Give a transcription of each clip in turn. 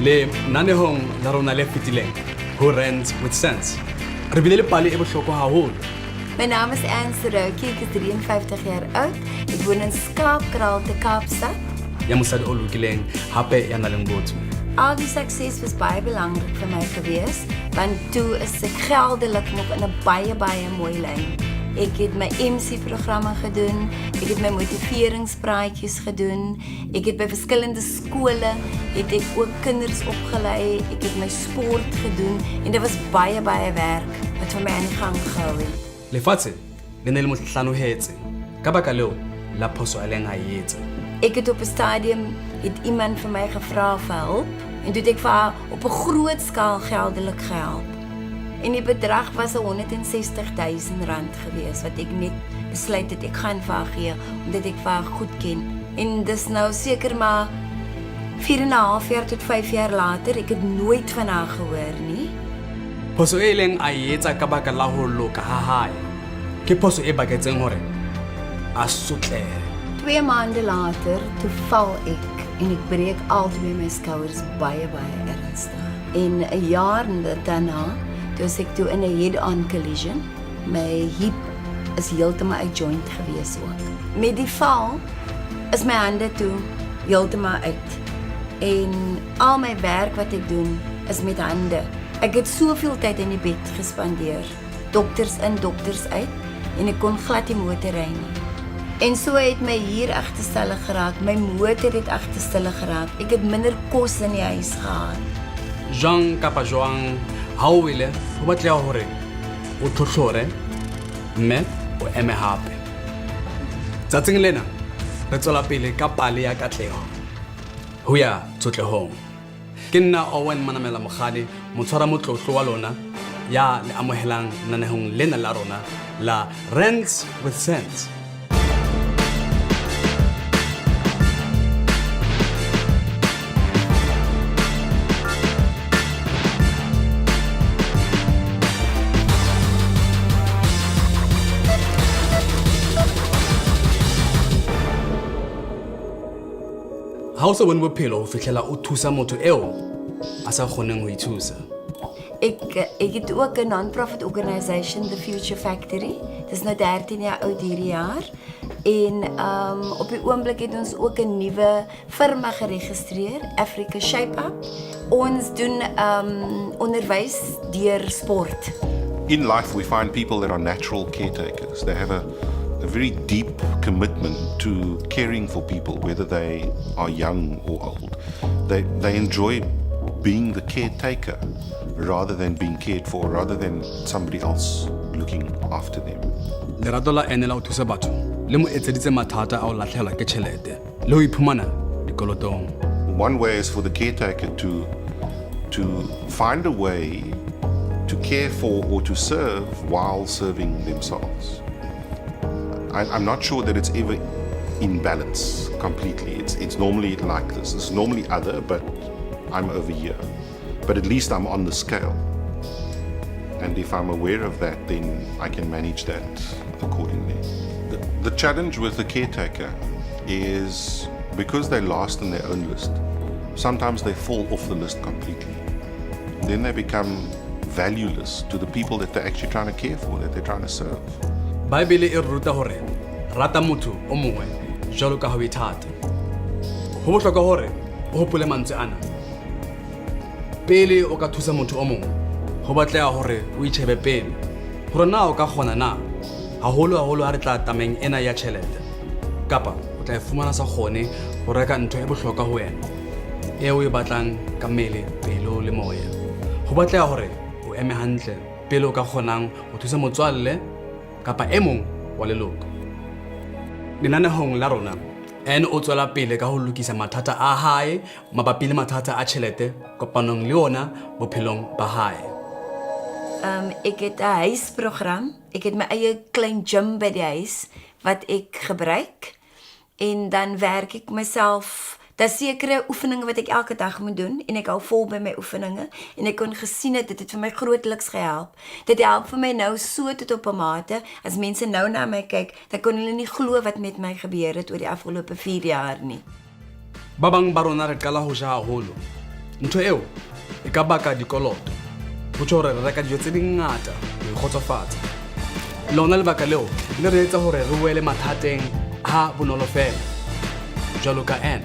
Le nanehong la rona le fetileng ho Rands with Sense. Re bile le pale e bohlokwa haholo. Mijn naam is Anne Siroky, ik is 53 jaar oud. Ik woon in Skaapkraal te Kaapstad. Ya mosadi o lokileng hape ya nang le botho. Al die sukses was baie belangrik vir my gewees, want toe is ek geldelik nog in 'n baie mooi lyn. Ek het my MC-programme gedoen, ek het my motiveringspraatjies gedoen, ek het by verskillende skole het ek ook kinders opgelei, ek het my sport gedoen en dit was baie werk wat vir my aan die gang gehou het. Lefatshe le ne le mohlanohetse ka baka leo la phoso a leng a etsa. Ek het op 'n stadium het iemand vir my gevra vir hulp en toe het ek vir haar op 'n groot skaal geldelik gehelp. En die bedrag was 160.000 rand gewees wat ek net besluit het ek gaan vir haar gee omdat ek vir haar goed ken. En dis nou seker maar 4,5 jaar tot 5 jaar later, ek het nooit van haar gehoor nie. Phoso e leng a etsa ka baka la ho loka ha hae. Ke phoso e baketseng hore a sotlehe. 2 maande later, toe val ek en ek breek al twee my skouers baie ernstig. En 'n jaar daarna, toe was ek toe in 'n head-on collision. My hip is heeltemal uit joint gewees ook. Met die val is my hande toe heeltemal uit. En al my werk wat ek doen is met hande. Ek het soveel tyd in die bed gespandeer. Dokters in, dokters uit en ek kon glad nie motor ry nie. En so het my hier agterstellig geraak, my motor het agterstellig geraak. Ek het minder kos in die huis gehad. Jang kapa jwang ha o ile ho batleha hore o thohlore mme o eme hape. Tsatsing lena re tswela pele ka pale ya katleho ho ya tsotlehong. Ke nna Owen Manamela-Mogane, motshwara motlotlo wa lona ya le amohelang nanehong lena la rona la Rands with Sense. Ha o se bone bophelo ho fihlela o thusa motho eo a sa kgoneng ho ithusa. Ek het ook 'n non-profit organisation, The Future Factory. Dis nou 13 jaar oud hierdie jaar. En op die oomblik het ons ook 'n nuwe firma geregistreer, Africa Shape Up. Ons doen onderwys deur sport. In life we find people that are natural caretakers. They have a very deep commitment to caring for people, whether they are young or old. They enjoy being the caretaker rather than being cared for, rather than somebody else looking after them. Lerato la ene la o thusa batho le mo etseditse mathata a o latlhelwa ke tjhelete le ho iphumana dikolotong. One way is for the caretaker to find a way to care for or to serve while serving themselves. I'm not sure that it's ever in balance completely. It's normally like this. It's normally other, but I'm over here. But at least I'm on the scale. And if I'm aware of that, then I can manage that accordingly. The challenge with the caretaker is because they last in their own list, sometimes they fall off the list completely. Then they become valueless to the people that they're actually trying to care for, that they're trying to serve. Baebele e ruta hore rata motho o mongwe jwalo ka ha o ithata. Ho bohlokwa hore o hopole mantswe ana. Pele o ka thusa motho o mongwe, ho batleha hore o itjhebe pele hore na o ka kgona na haholo ha re tla tameng ena ya tjhelete. Kapa o tla fumana sa kgone ho reka ntho e bohlokwa ho wena eo e batlang ka mmele, pelo le moya. Ho batleha hore o eme hantle pele o ka kgonang ho thusa motswalle kapa e mong wa leloko. Lenanehong la rona, Anne o tswela pele ka ho lokisa mathata a hae mabapi le mathata a tjhelete kopanong le ona bophelong ba hae. Ek het 'n huisprogram. Ek het my eie klein gym by die huis wat ek gebruik en dan werk ek myself. Daar's sekere oefeninge wat ek elke dag moet doen en ek hou vol by my oefeninge en ek kon gesien dit het vir my grootliks gehelp. Dit help vir my nou so tot op 'n mate as mense nou na my kyk, dan kon hulle nie glo wat met my gebeur het oor die afgelope 4 jaar nie. Ba bang ba rona re qala ho ja haholo ntho eo e ka baka dikoloto ho tjho hore re reka dijo tse dingata ho ikgotsofatsa lona lebaka leo le re etsa hore re wele mathateng a bonolo fela jwalo ka Anne.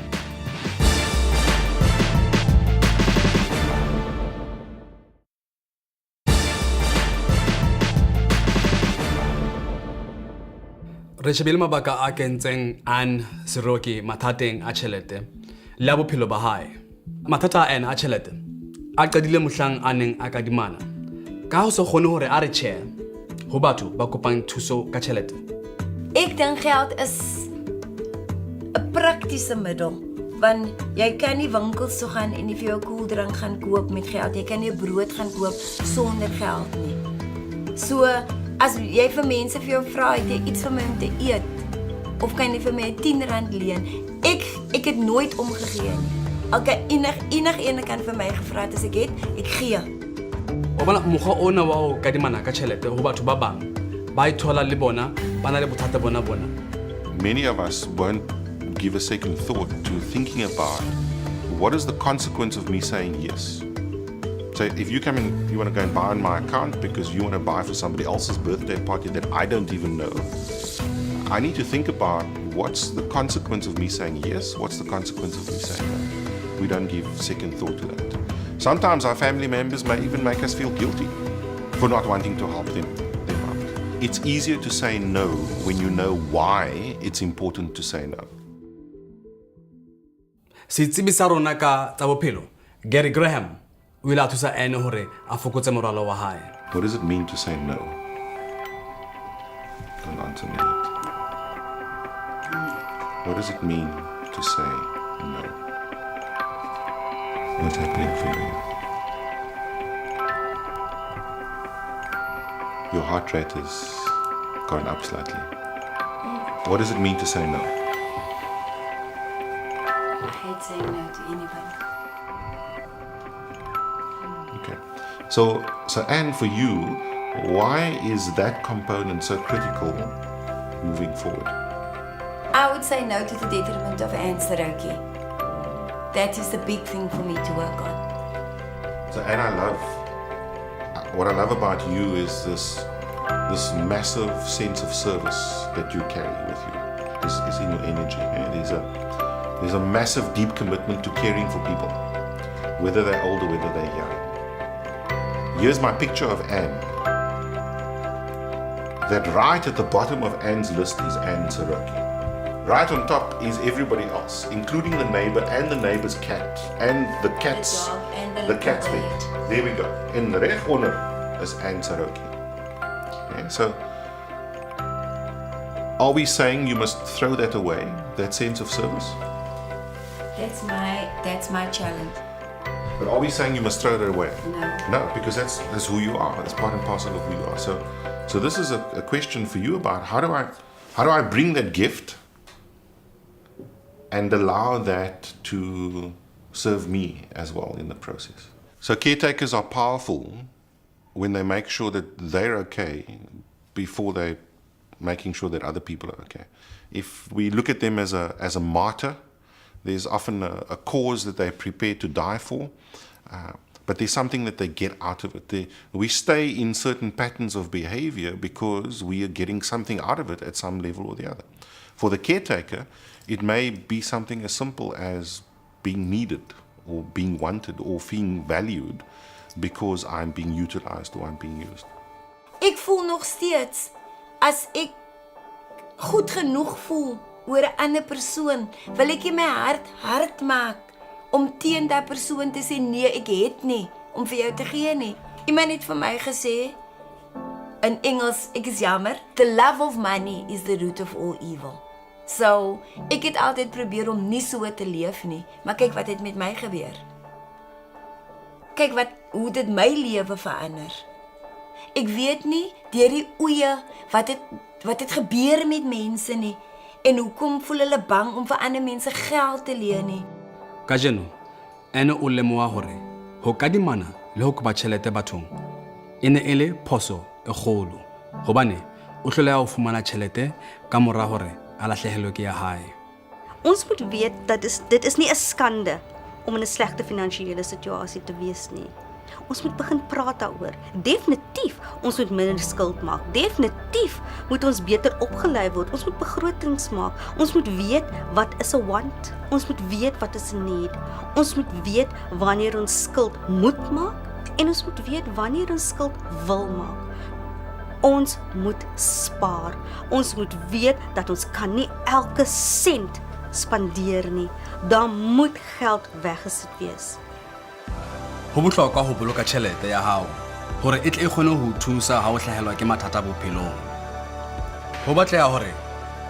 Re shebile mabaka a kentseng Anne Siroky mathateng a tjhelete le a bophelo ba hae. Mathata a Anne a tjhelete a qadile mohlang a neng a kadimana ka ho se kgone hore a re tjhe ho batho ba kopang thuso ka tjhelete. Ek dink geld is 'n praktiese middel. Want jy kan nie winkels toe gaan en nie vir jou koeldrank gaan koop met geld. Jy kan nie brood gaan koop sonder geld nie. So as jy vir mense vir jou vra het jy iets vir my om te eet of kan jy vir my R10 leen? Ek het nooit omgegee nie. Okay, enig ene kan vir my gevra het as ek het, ek gee. O bona mokgwa ona wa ho kadimana ka tjhelete ho batho ba bang ba ithola le bona ba na le bothata bona. Many of us won't give a second thought to thinking about what is the consequence of me saying yes. So if you come in, you want to go and buy on my account because you want to buy for somebody else's birthday party that I don't even know, I need to think about what's the consequence of me saying yes, what's the consequence of me saying no. We don't give second thought to that. Sometimes our family members may even make us feel guilty for not wanting to help them out. It's easier to say no when you know why it's important to say no. Setsebi sa rona ka tsa bophelo Gary Graham o ile a thusa Anne hore a fokotse moralo wa hae. What does it mean to say no? Don't answer me that. What does it mean to say no? What's happening for you? Your heart rate has gone up slightly. What does it mean to say no? I hate saying no to anybody. Okay. So Anne, for you, why is that component so critical moving forward? I would say no to the detriment of Anne Siroky. That is the big thing for me to work on. So Anne, what I love about you is this massive sense of service that you carry with you. This is in your energy. There's a massive, deep commitment to caring for people, whether they're old or whether they're young. Here's my picture of Anne. That right at the bottom of Anne's list is Anne Siroky. Right on top is everybody else, including the neighbor and the neighbor's cat and the cat's The dog and the cat's bed. There we go. In the reg onder is Anne Siroky. Okay, so are we saying you must throw that away, that sense of service? That's my challenge. But are we saying you must throw that away? No. No, because that's who you are. That's part and parcel of who you are. So this is a question for you about how do I bring that gift and allow that to serve me as well in the process. So caretakers are powerful when they make sure that they're okay before they're making sure that other people are okay. If we look at them as a martyr, there's often a cause that they're prepared to die for, but there's something that they get out of it. We stay in certain patterns of behavior because we are getting something out of it at some level or the other. For the caretaker, it may be something as simple as being needed or being wanted or feeling valued because I'm being utilized or I'm being used. Ek voel nog steeds as ek goed genoeg voel oor 'n ander persoon, wil ek my hart maak om teen daai persoon te sê nee, ek het nie om vir jou te gee nie. Iemand het vir my gesê in Engels, ek is jammer, the love of money is the root of all evil. So, ek het altyd probeer om nie so te leef nie, maar kyk wat het met my gebeur. Kyk hoe dit my lewe verander. Ek weet nie deur die oeye wat het gebeur met mense nie en hoekom voel hulle bang om vir ander mense geld te leen nie. Kajeno, ene o lemoa hore ho kadimana le ho kopa tjhelete bathong e ne e le phoso e kgolo hobane o hloleha ho fumana tjhelete ka mora hore a lahlehelwe ke ya hae. Ons moet weet dat dit is nie 'n skande om in 'n slegte finansiële situasie te wees nie. Ons moet begin praat daaroor. Definitief, ons moet minder skuld maak. Definitief moet ons beter opgelei word. Ons moet begrotings maak. Ons moet weet wat is 'n want. Ons moet weet wat is 'n need. Ons moet weet wanneer ons skuld moet maak en ons moet weet wanneer ons skuld wil maak. Ons moet spaar. Ons moet weet dat ons kan nie elke sent spandeer nie. Daar moet geld weggesit wees. Ho bohlokwa ho boloka tjhelete ya hao hore e tle e kgone ho thusa ha o hlahelwa ke mathata bophelong. Ho batleha hore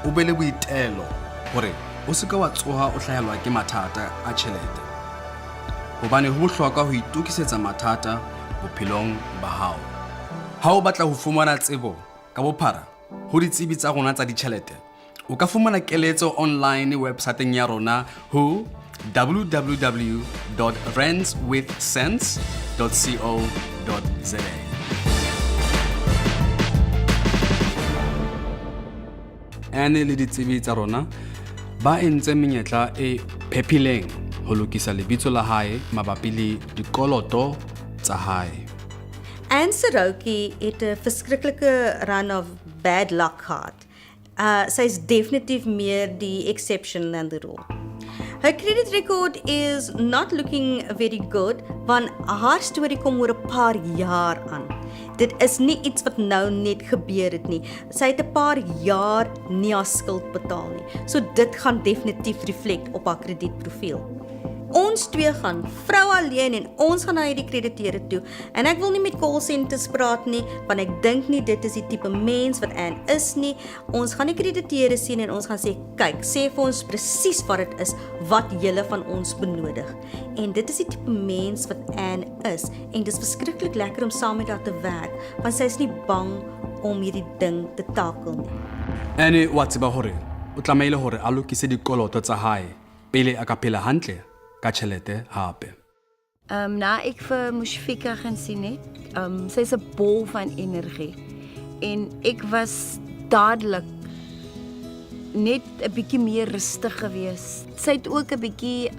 o be le boitelo hore o se ka wa tsoha o hlahelwa ke mathata a tjhelete. Hobane ho bohlokwa ho itokisetsa mathata bophelong ba hao. Ha o batla ho fumana tsebo ka bophara ho ditsebi tsa rona tsa ditjhelete, o ka fumana keletso online websiteng ya rona ho www.randswithsense.co.za. Ane le ditsebi tsa rona ba entse menyetla e phepileng ho lokisa lebitso la hae mabapi le dikoloto tsa hae. Anne Siroky het 'n verskriklike run of bad luck gehad. Sy is definitief meer die exception than the rule. Her credit record is not looking very good, want haar storie kom oor 'n paar jaar aan. Dit is nie iets wat nou net gebeur het nie. Sy het 'n paar jaar nie haar skuld betaal nie. So dit gaan definitief reflect op haar kredietprofiel. Ons twee gaan, vrou alleen, en ons gaan na hierdie krediteure toe. En ek wil nie met call centers praat nie, want ek dink nie dit is die tipe mens wat Anne is nie. Ons gaan die krediteure sien en ons gaan sê, kyk, sê vir ons presies wat dit is wat julle van ons benodig. En dit is die tipe mens wat Anne is. En dit is verskriklik lekker om saam met haar te werk, want sy is nie bang om hierdie ding te takel nie. Ane wa tseba hore o tlameile hore a lokise dikoloto tsa hae pele a ka phela hantle ka tjhelete hape. Na ek vir Mushfika gaan sien het, sy's 'n bol van energie. En ek was dadelik net 'n bietjie meer rustig gewees. Sy het ook 'n bietjie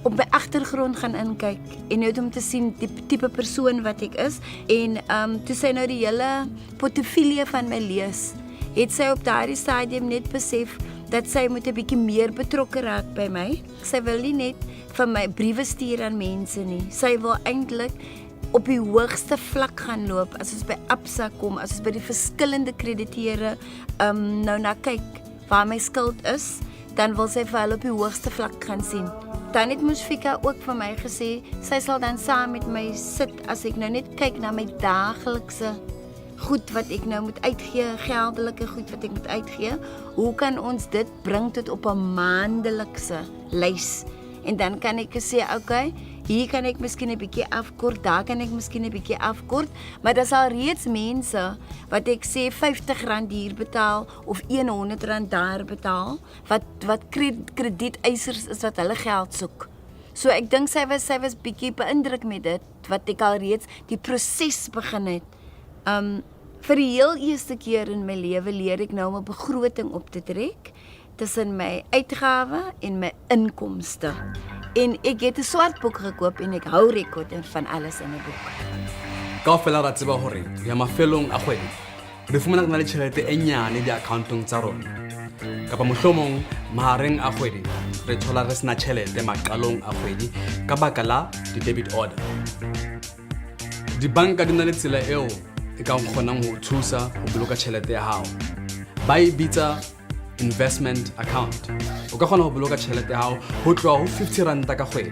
op my agtergrond gaan inkyk en net om te sien die tipe persoon wat ek is. En toe sy nou die hele portefeulje van my lees, het sy op daardie stadium net besef dat sy moet 'n bietjie meer betrokke raak by my. Sy wil nie net vir my briewe stuur aan mense nie. Sy wil eintlik op die hoogste vlak gaan loop as ons by Absa kom, as ons by die verskillende krediteure nou na kyk waar my skuld is, dan wil sy vir hulle op die hoogste vlak gaan sien. Dan het Mushfika ook vir my gesê, sy sal dan saam met my sit as ek nou net kyk na my daaglikse goed wat ek nou moet uitgee, geldelike goed wat ek moet uitgee. Hoe kan ons dit bring tot op 'n maandelikse lys? En dan kan ek sê, okay, hier kan ek miskien 'n bietjie afkort, daar kan ek miskien 'n bietjie afkort, maar daar is al reeds mense wat ek sê R50 hier betaal of R100 daar betaal, wat kredieteisers is wat hulle geld soek. So ek dink sy was bietjie beïndruk met dit, wat ek al reeds die proses begin het. Vir die heel eerste keer in my lewe leer ek nou om 'n begroting op te trek tussen my uitgawe en my inkomste. En ek het 'n swart boek gekoop en ek hou rekord van alles in 'n boek. Kaofela ra tseba hore ya mafelong a kgwedi re fumana na le tjhelete e nyane di-accountong tsa rona, kapa mohlomong mahareng a kgwedi re thola re sena tjhelete maqalong a kgwedi ka baka la di-debit order. Dibanka di na le tsela eo e ka kgonang ho thusa ho boloka tjhelete ya hao. Ba e bitsa investment account. O ka kgona ho boloka tjhelete ya hao ho tloha ho R50 ka kgwedi.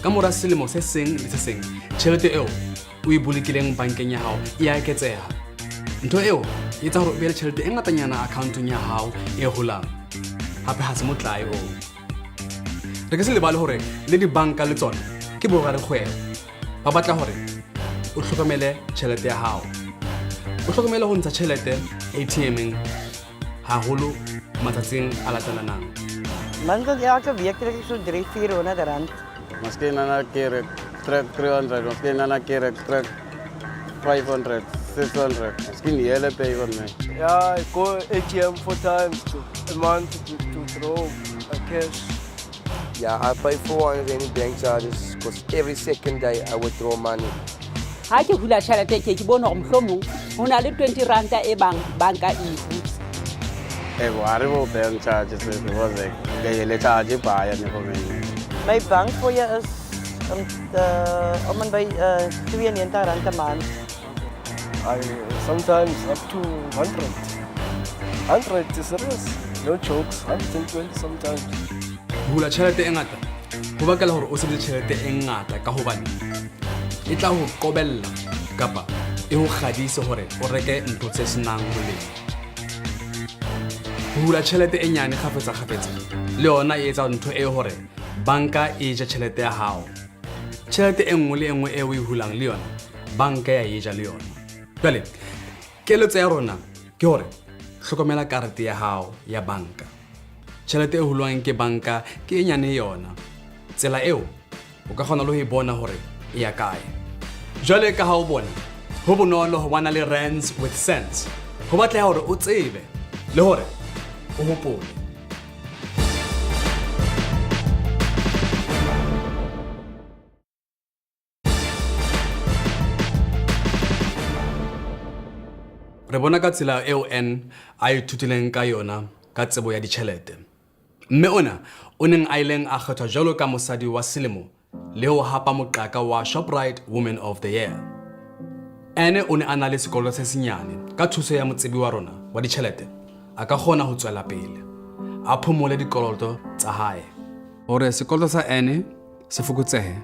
Ka mora selemo se seng le se seng, tjhelete eo o e bolokileng bankeng ya hao e a eketseha. Ntho eo e etsa hore o be le tjhelete e ngatanyana accountong ya hao e holang. Hape ha se motlae o. Re ka se lebale hore le dibanka le tsona ke borakgwebo. Ba batla hore o hlokomele tjhelete ya hao. O hlokomele ho ntsha tjhelete ATM-eng haholo matsatsing a latelanang. Minstens elke week kry ek so R300-400. Miskien dan 'n keer trek 300, miskien dan 'n keer trek 500, 600. Miskien die hele pay van my. Yeah, I go ATM 4 times a month to draw a cash. Yeah, I pay for any bank charges because every second day I withdraw money. Ha ke hula tjhelete ke bona gore mohlomong ho na le 20 ranta e bang banka e hutse. Worry about bank charges because they charge by My bank voor je is om en bij R92 a maand. Sometimes up to 100. 100 is serious. No jokes. 120 sometimes. Hula tjhelete e ngata ho bakela hore o sebedise tjhelete e ngata ka hobane e tla ho qobella kapa e ho kgadise hore o reke ntho tse senang boleng. Hula tjhelete e nyane kgafetsa le yona e etsa ntho e hore banka e ja tjhelete ya hao. Tjhelete e nngwe le e nngwe e o e hulang le yona banka ya e ja le yona. Jwale keletso ya rona ke hore hlokomela karete ya hao ya banka. Tjhelete e hulwang ke banka ke e nyane yona. Tsela eo o ka kgona le ho e bona hore e ya kae. Jwale ka ha o bona ho bonolo ho bana le Rands with sense. Ho batleha hore o tsebe le hore o hopole. Re bona ka tsela eo Anne a ithutileng ka yona ka tsebo ya ditjhelete. Mme ona o neng a ileng a kgethwa jwalo ka mosadi wa selemo le ho hapa moqaka wa Shoprite Woman of the Year. Anne o ne a na le sekolo se senyane ka thuso ya motsebi wa rona wa ditjhelete a ka kgona ho tswela pele a phomole dikoloto tsa hae hore sekoloto sa Anne se fokotsehe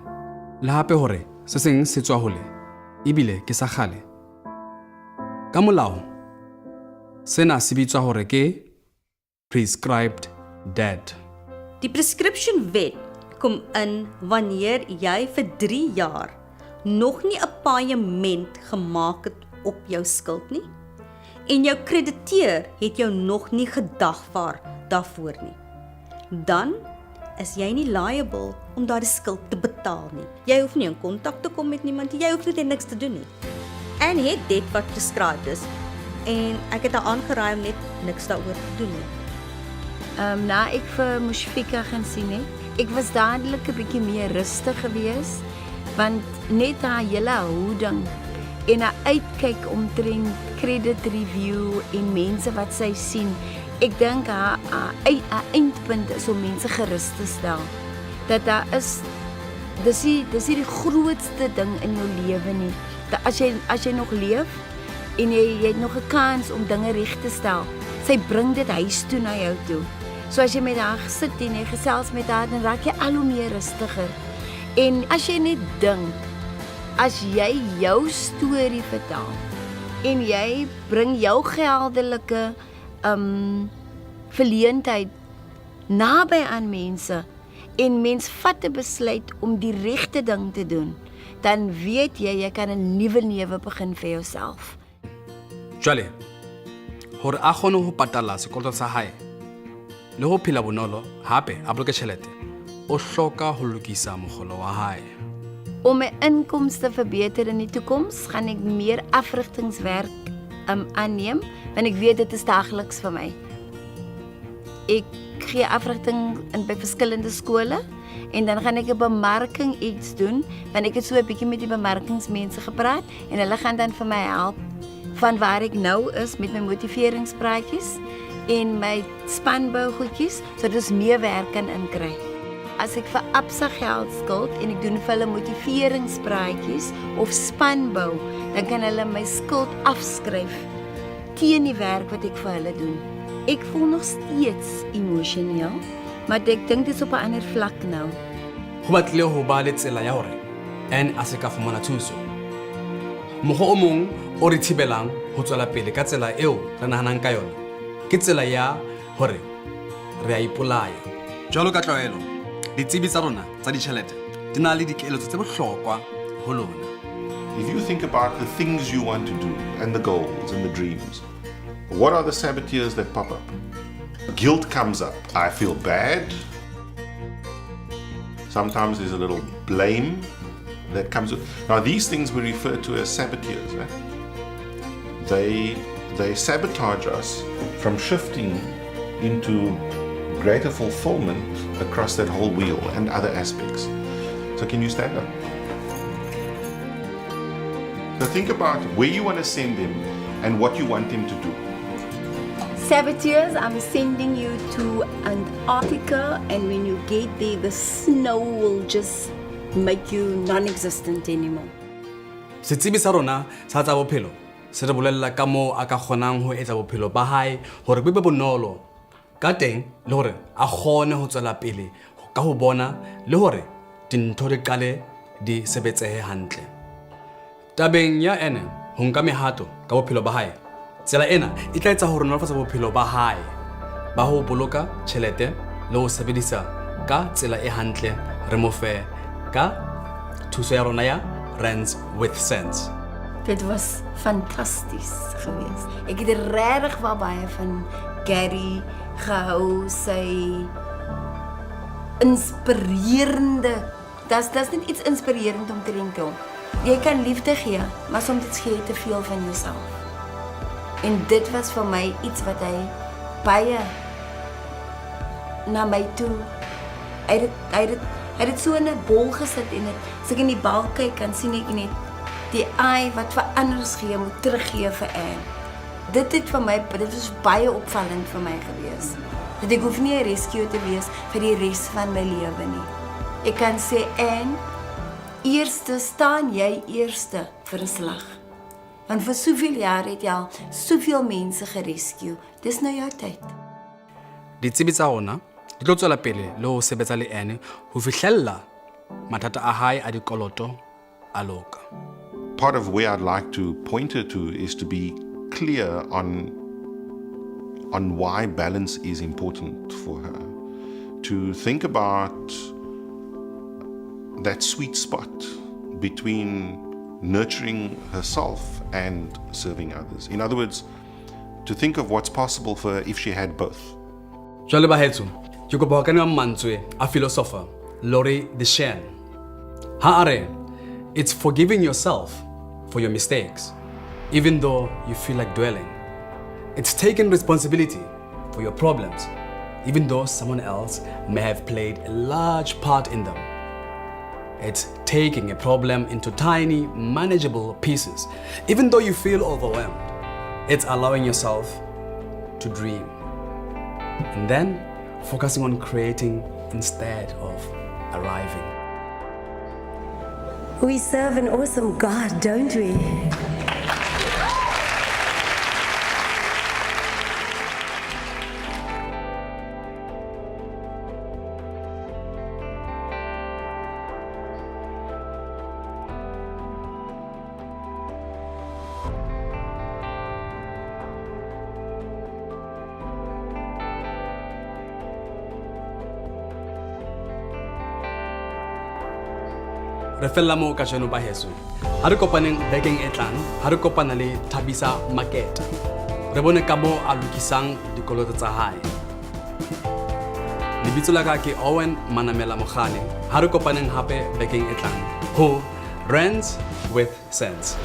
le hape hore se seng se tswa hole ebile ke sa kgale. Ka molao sena se bitswa hore ke prescribed debt. Die prescription wet kom in wanneer jy vir 3 jaar nog nie 'n paaiement gemaak het op jou skuld nie en jou krediteur het jou nog nie gedagvaar daarvoor nie. Dan is jy nie liable om daardie skuld te betaal nie. Jy hoef nie in kontak te kom met niemand nie. Jy hoef net niks te doen nie. En het dit wat prescribed is en ek het haar aangeraai om net niks daaroor te doen nie. Na ek vir Mushfika gaan sien het, ek was dadelik 'n bietjie meer rustig geweest, want net haar hele houding en haar uitkyk omtrent credit review en mense wat sy sien, ek dink haar eindpunt is om mense gerus te stel. Dat daar is dis die grootste ding in jou lewe nie. Dat as jy nog leef en jy het nog 'n kans om dinge reg te stel, sy bring dit huis toe na jou toe. So as jy met haar sit en jy gesels met haar, dan raak jy al hoe meer rustiger. En as jy net dink, as jy jou storie vertel en jy bring jou geldelike verleentheid naby aan mense en mens vat 'n besluit om die regte ding te doen, dan weet jy kan 'n nuwe lewe begin vir jouself. Jwale hore a kgone ho patala sekoloto sa hae le ho phela bonolo hape a boloke tjhelete, o hloka ho lokisa mogolo wa hae. Om my inkomste verbeter in die toekoms, gaan ek meer afrigtingswerk aanneem, want ek weet dit is daagliks vir my. Ek gee afrigting by verskillende skole en dan gaan ek 'n bemarking iets doen, want ek het so 'n bietjie met die bemarkingsmense gepraat en hulle gaan dan vir my help van waar ek nou is met my motiveringspraatjies en my spanbou goedjies, sodat ons meer werk kan inkry. As ek vir Absa geld skuld en ek doen vir hulle motiveringspraatjies of spanbou, dan kan hulle my skuld afskryf teen die werk wat ek vir hulle doen. Ek voel nog steeds emosioneel, maar ek dink dit is op 'n ander vlak nou. Ho batlile ho ba le tsela ya hore Anne a se ka fumana thuso. Mokgwa o mong o re thibelang ho tswela pele ka tsela eo re nahanang ka yona ke tsela ya hore re a ipolaya. Jwalo ka tlwaelo, ditsebi tsa rona tsa ditjhelete di na le dikeletso tse bohlokwa ho lona. If you think about the things you want to do and the goals and the dreams, what are the saboteurs that pop up? Guilt comes up. I feel bad. Sometimes there's a little blame that comes up. Now these things we refer to as saboteurs. They sabotage us from shifting into greater fulfillment across that whole wheel and other aspects. So can you stand up? So think about where you want to send him and what you want him to do. Saboteurs, I'm sending you to Antarctica, and when you get there, the snow will just make you non-existent anymore. Setsebi sa rona sa tsa bophelo se re bolella ka moo a ka kgonang ho etsa bophelo ba hae hore be bonolo ka teng le hore a kgone ho tswela pele ka ho bona le hore dintho di qale di sebetsehe hantle. Tabeng ya ene ho nka mehato ka bophelo ba hae, tsela ena e tla etsa hore nolofatsa bophelo ba hae ba ho boloka tjhelete le ho sebedisa ka tsela e hantle re mo fe ka thuso ya rona ya Rands with Sense. Dit was fantasties geweest. Ek het regtig baie van Gary gehou, sy inspirerende. Das niet iets inspirerend om te denken. Jy kan liefde gee, maar soms gee jy te veel van jouself. En dit was vir my iets wat hy baie na my toe. Hy het so in 'n bol gesit en as ek in die bal kyk, kan sien ek net die eye wat vir anders gee, moet teruggee vir Anne. Dit was baie opvallend vir my gewees. Dat ek hoef nie 'n rescue te wees vir die res van my lewe nie. Ek kan sê, Anne, eerste staan jy eerste vir 'n slag. Want vir soveel jare het jy al soveel mense gerescue. Dis nou jou tyd. Ditsebi tsa rona di tlo tswela pele le ho sebetsa le Anne ho fihlella mathata a hae a dikoloto a loka. Part of where I'd like to point her to is to be clear on why balance is important for her. To think about that sweet spot between nurturing herself and serving others. In other words, to think of what's possible for her if she had both. Jwale ba hetso, ke kopa ho kenwa mantswe a philosopher Laurie Deshen. Ha are, it's forgiving yourself for your mistakes, even though you feel like dwelling. It's taking responsibility for your problems, even though someone else may have played a large part in them. It's taking a problem into tiny, manageable pieces, even though you feel overwhelmed. It's allowing yourself to dream, and then focusing on creating instead of arriving. We serve an awesome God, don't we? Re fella moo kajeno ba heso. Ha re kopaneng bekeng e tlang, ha re kopana le Thgis market. Re bone ka moo a lokisang dikoloto tsa hae. Lebitso la ka ke Owen Manamela-Mogane. Ha re kopaneng hape bekeng e tlang ho Rands with Sense.